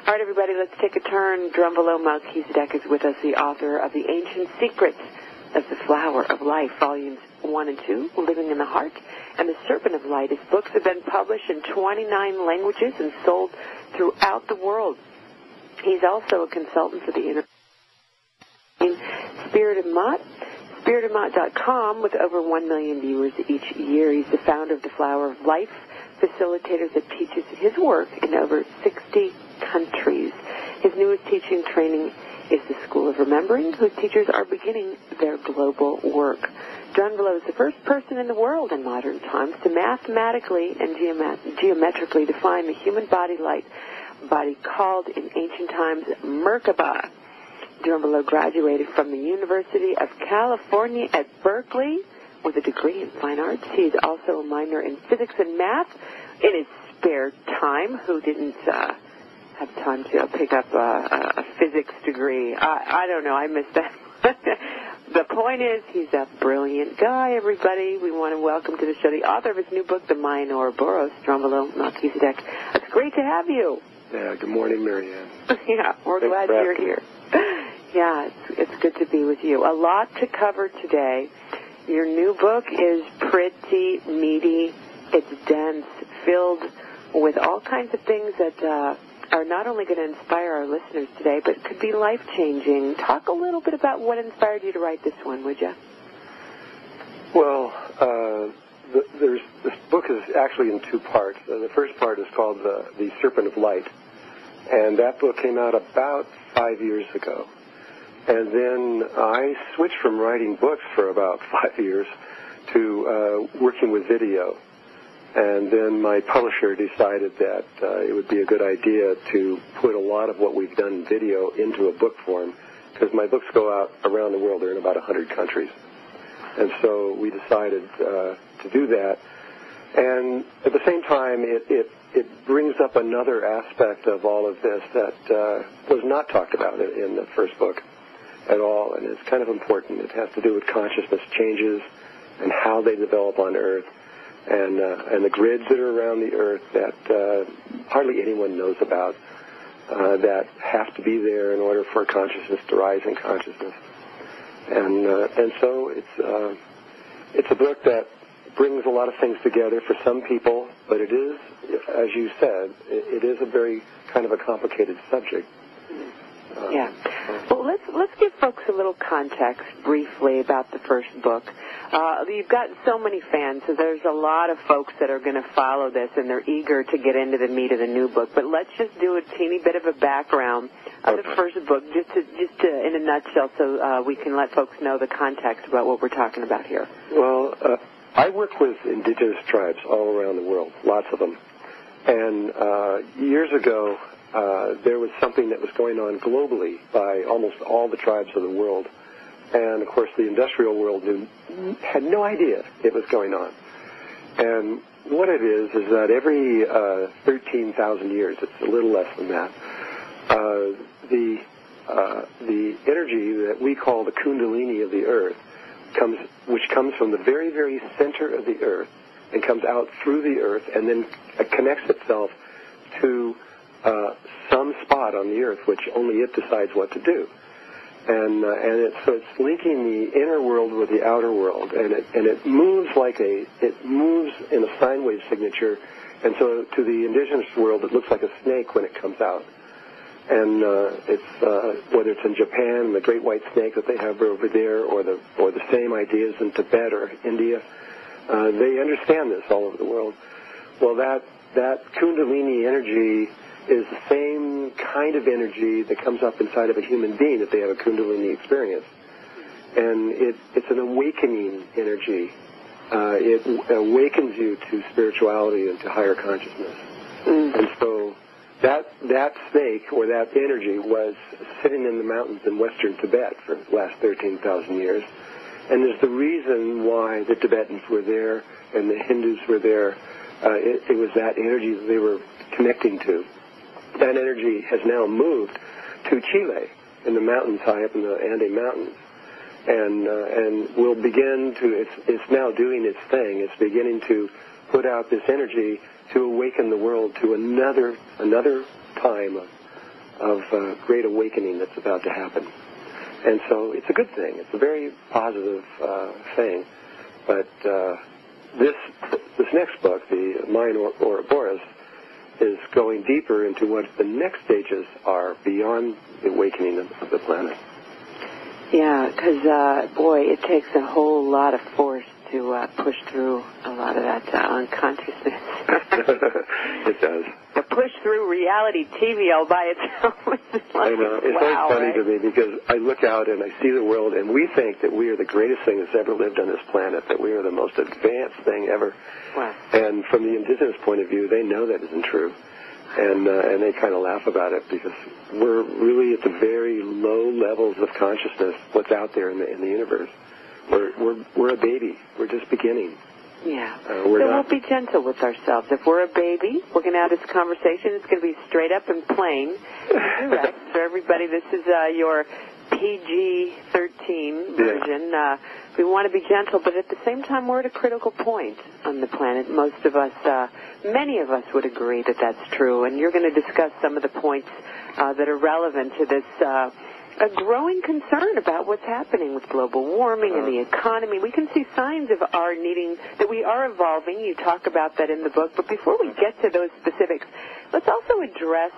All right, everybody, let's take a turn. Drunvalo Melchizedek is with us, the author of The Ancient Secrets of the Flower of Life, Volumes 1 and 2, Living in the Heart, and The Serpent of Light. His books have been published in 29 languages and sold throughout the world. He's also a consultant for the Spirit of Mott, spiritofmott.com, with over 1 million viewers each year. He's the founder of the Flower of Life facilitator that teaches his work in over 60 countries. His newest teaching training is the School of Remembering, whose teachers are beginning their global work. Drunvalo is the first person in the world in modern times to mathematically and geometrically define the human body called in ancient times Merkaba. Drunvalo graduated from the University of California at Berkeley with a degree in fine arts. He is also a minor in physics and math in his spare time. Who didn't have time to pick up a physics degree? I don't know. I missed that. The point is, he's a brilliant guy, everybody. We want to welcome to the show the author of his new book, The Mayan Ouroboros, Drunvalo Melchizedek. It's great to have you. Yeah, good morning, Marianne. Yeah, we're glad you're here. Yeah, it's good to be with you. A lot to cover today. Your new book is pretty meaty. It's dense, filled with all kinds of things that are not only going to inspire our listeners today, but could be life-changing. Talk a little bit about what inspired you to write this one, would you? Well, this book is actually in two parts. The first part is called The Serpent of Light, and that book came out about 5 years ago. And then I switched from writing books for about 5 years to working with video. And then my publisher decided that it would be a good idea to put a lot of what we've done in video into a book form, because my books go out around the world. They're in about 100 countries. And so we decided to do that. And at the same time, it brings up another aspect of all of this that was not talked about in the first book at all, and it's kind of important. It has to do with consciousness changes and how they develop on Earth, and the grids that are around the Earth that hardly anyone knows about, that have to be there in order for consciousness to rise in consciousness. And so it's a book that brings a lot of things together for some people, but it is, as you said, it is a very kind of a complicated subject. Yeah. Well, let's give folks a little context briefly about the first book. You've got so many fans, so there's a lot of folks that are going to follow this, and they're eager to get into the meat of the new book. But let's just do a teeny bit of a background of the first book, just to in a nutshell, so we can let folks know the context about what we're talking about here. Well, I work with indigenous tribes all around the world, lots of them. And years ago, there was something that was going on globally by almost all the tribes of the world. And, of course, the industrial world had no idea it was going on. And what it is that every 13,000 years, it's a little less than that, the energy that we call the Kundalini of the Earth, which comes from the very, very center of the Earth and comes out through the Earth and then connects itself to some spot on the Earth, which only it decides what to do. So it's linking the inner world with the outer world, and it moves it moves in a sine wave signature, and so to the indigenous world it looks like a snake when it comes out. And it's whether it's in Japan, the great white snake that they have over there, or the same ideas in Tibet or India, they understand this all over the world. Well, that Kundalini energy is the same kind of energy that comes up inside of a human being that they have a Kundalini experience. And it's an awakening energy. It awakens you to spirituality and to higher consciousness. And so that snake, or that energy, was sitting in the mountains in western Tibet for the last 13,000 years. And there's the reason why the Tibetans were there and the Hindus were there. It was that energy that they were connecting to. That energy has now moved to Chile, in the mountains high up in the Andes Mountains, and will begin to. It's now doing its thing. It's beginning to put out this energy to awaken the world to another time great awakening that's about to happen. And so it's a good thing. It's a very positive thing. But this next book, the Mind Ouroboros, is going deeper into what the next stages are beyond the awakening of the planet. Yeah, because, boy, it takes a whole lot of force to push through a lot of that unconsciousness. It does. To push through reality TV all by itself. I know. It's always funny to me because I look out and I see the world, and we think that we are the greatest thing that's ever lived on this planet, that we are the most advanced thing ever. Wow. And from the indigenous point of view, they know that isn't true. And they kind of laugh about it because we're really at the very low levels of consciousness, what's out there in the universe. We're a baby. We're just beginning. Yeah. So we'll be gentle with ourselves. If we're a baby, we're going to have this conversation. It's going to be straight up and plain. Direct. For everybody, this is your PG-13 version. Yeah. We want to be gentle, but at the same time, we're at a critical point on the planet. Most of us, many of us would agree that that's true. And you're going to discuss some of the points that are relevant to this a growing concern about what's happening with global warming and the economy. We can see signs of our needing, that we are evolving. You talk about that in the book. But before we get to those specifics, let's also address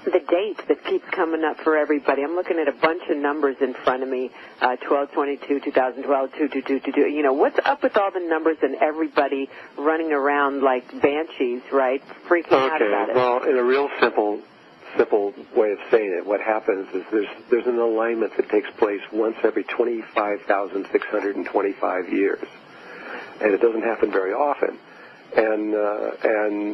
the date that keeps coming up for everybody. I'm looking at a bunch of numbers in front of me, 12/22, 2012, 2222. You know, what's up with all the numbers and everybody running around like banshees, right, freaking out about it? Well, in a real simple way of saying it, what happens is there's an alignment that takes place once every 25,625 years, and it doesn't happen very often. And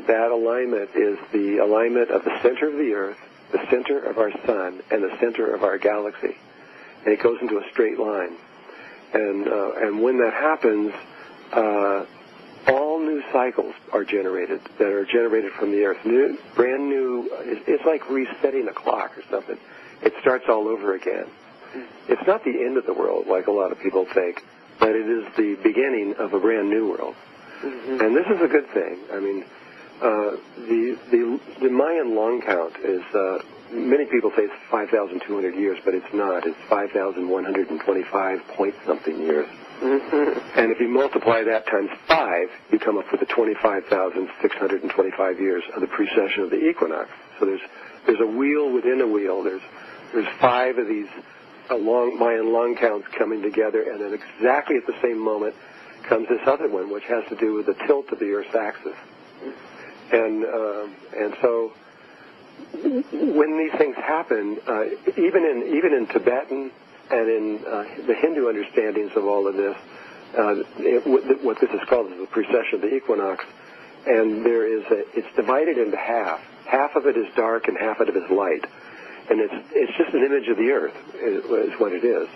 that alignment is the alignment of the center of the Earth, the center of our sun, and the center of our galaxy, and it goes into a straight line. And when that happens, all new cycles are generated that are generated from the Earth. Brand new. It's like resetting a clock or something. It starts all over again. It's not the end of the world like a lot of people think, but it is the beginning of a brand new world. Mm-hmm. And this is a good thing. I mean, the Mayan long count is, many people say it's 5,200 years, but it's not. It's 5,125 point something years. Mm-hmm. And if you multiply that times 5, you come up with the 25,625 years of the precession of the equinox. So there's a wheel within a wheel. There's 5 of these Mayan long counts coming together, and then exactly at the same moment comes this other one, which has to do with the tilt of the Earth's axis. And so when these things happen, even in Tibetan and in the Hindu understandings of all of this, what this is called is the precession of the equinox, and it's divided into half. Half of it is dark and half of it is light, and it's just an image of the Earth is what it is.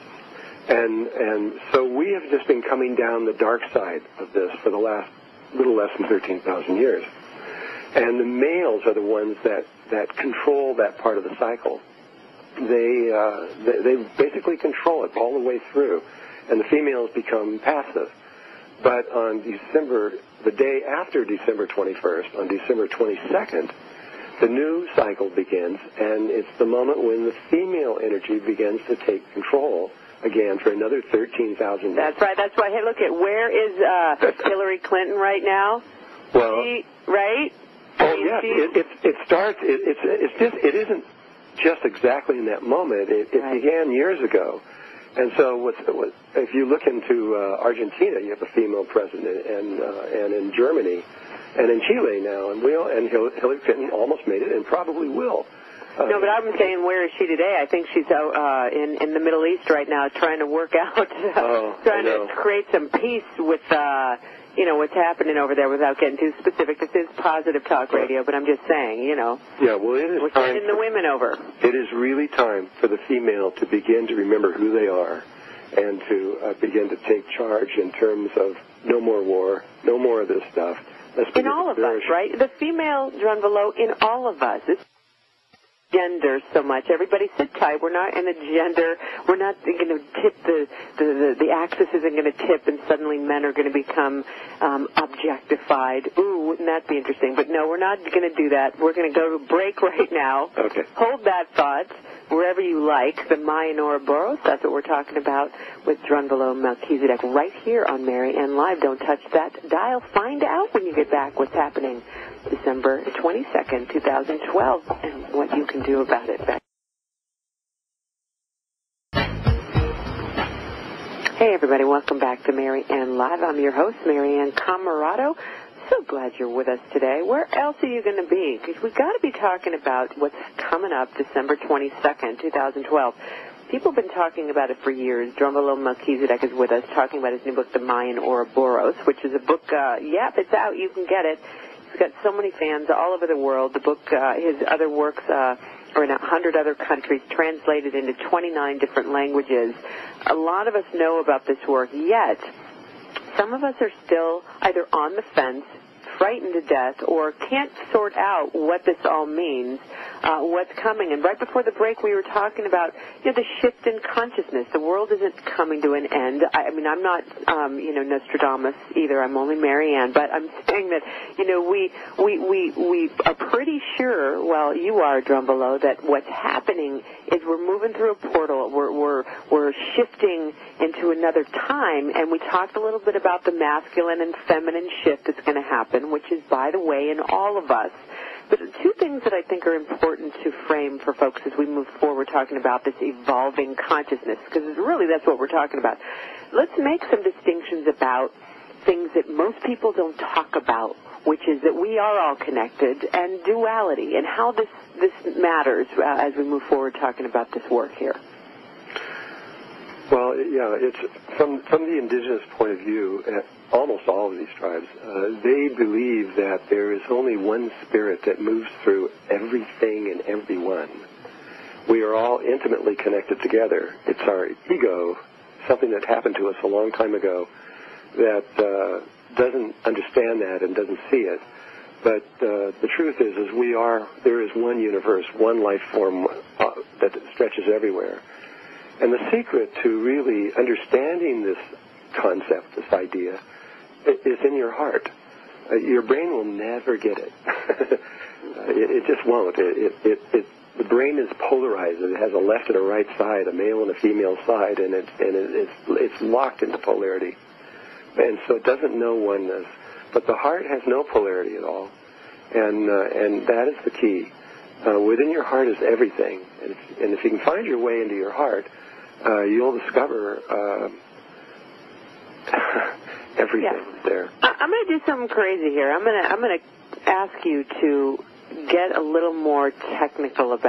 And so we have just been coming down the dark side of this for the last little less than 13,000 years. And the males are the ones that control that part of the cycle. They basically control it all the way through, and the females become passive. But on the day after December 21st, on December 22nd, the new cycle begins, and it's the moment when the female energy begins to take control again for another 13,000 years. That's right. That's why. Hey, look at where is Hillary Clinton right now? Well, right? Oh yeah, it starts. It isn't just exactly in that moment. It began years ago, and so if you look into Argentina, you have a female president, and in Germany, and in Chile now, and Hillary Clinton almost made it, and probably will. No, but I'm saying, where is she today? I think she's out in the Middle East right now, trying to work out, trying to create some peace with, what's happening over there. Without getting too specific, this is Positive Talk Radio, but I'm just saying, Yeah, well, it is. We're sending the women over. It is really time for the female to begin to remember who they are, and to begin to take charge in terms of no more war, no more of this stuff. In all of us, right? The female, Drunvalo, in all of us. gender so much. Everybody sit tight. We're not in a gender. We're not going to tip the axis isn't going to tip and suddenly men are going to become objectified. Ooh, wouldn't that be interesting? But no, we're not going to do that. We're going to go to break right now. Okay. Hold that thought wherever you like. The Mayan Ouroboros, that's what we're talking about with Drunvalo Melchizedek right here on Mary Ann Live. Don't touch that dial. Find out when you get back what's happening December 22nd, 2012, and what you can do about it. Hey, everybody. Welcome back to Mary Ann Live. I'm your host, Mary Ann Camarado. So glad you're with us today. Where else are you going to be? Because we've got to be talking about what's coming up December 22nd, 2012. People have been talking about it for years. Drunvalo Melchizedek is with us, talking about his new book, The Mayan Ouroboros, which is a book, it's out. You can get it. He's got so many fans all over the world. The book, his other works are in 100 other countries, translated into 29 different languages. A lot of us know about this work, yet some of us are still either on the fence, frightened to death, or can't sort out what this all means, what's coming. And right before the break, we were talking about the shift in consciousness. The world isn't coming to an end. I'm not, Nostradamus either. I'm only Mary Ann. But I'm saying that, we are pretty sure, well, you are, Drunvalo, that what's happening is we're moving through a portal. We're shifting into another time. And we talked a little bit about the masculine and feminine shift that's going to happen, which is, by the way, in all of us. But two things that I think are important to frame for folks as we move forward talking about this evolving consciousness, because really that's what we're talking about. Let's make some distinctions about things that most people don't talk about, which is that we are all connected, and duality, and how this matters as we move forward talking about this work here. Well, yeah, it's from the indigenous point of view, almost all of these tribes, they believe that there is only one spirit that moves through everything and everyone. We are all intimately connected together. It's our ego, something that happened to us a long time ago, that doesn't understand that and doesn't see it. But the truth is there is one universe, one life form that stretches everywhere. And the secret to really understanding this concept, this idea, is in your heart. Your brain will never get it. It just won't. The brain is polarized. It has a left and a right side, a male and a female side, and it's locked into polarity. And so it doesn't know oneness. But the heart has no polarity at all, and that is the key. Within your heart is everything, and if you can find your way into your heart, you'll discover everything there. I'm going to do something crazy here. I'm going to ask you to get a little more technical about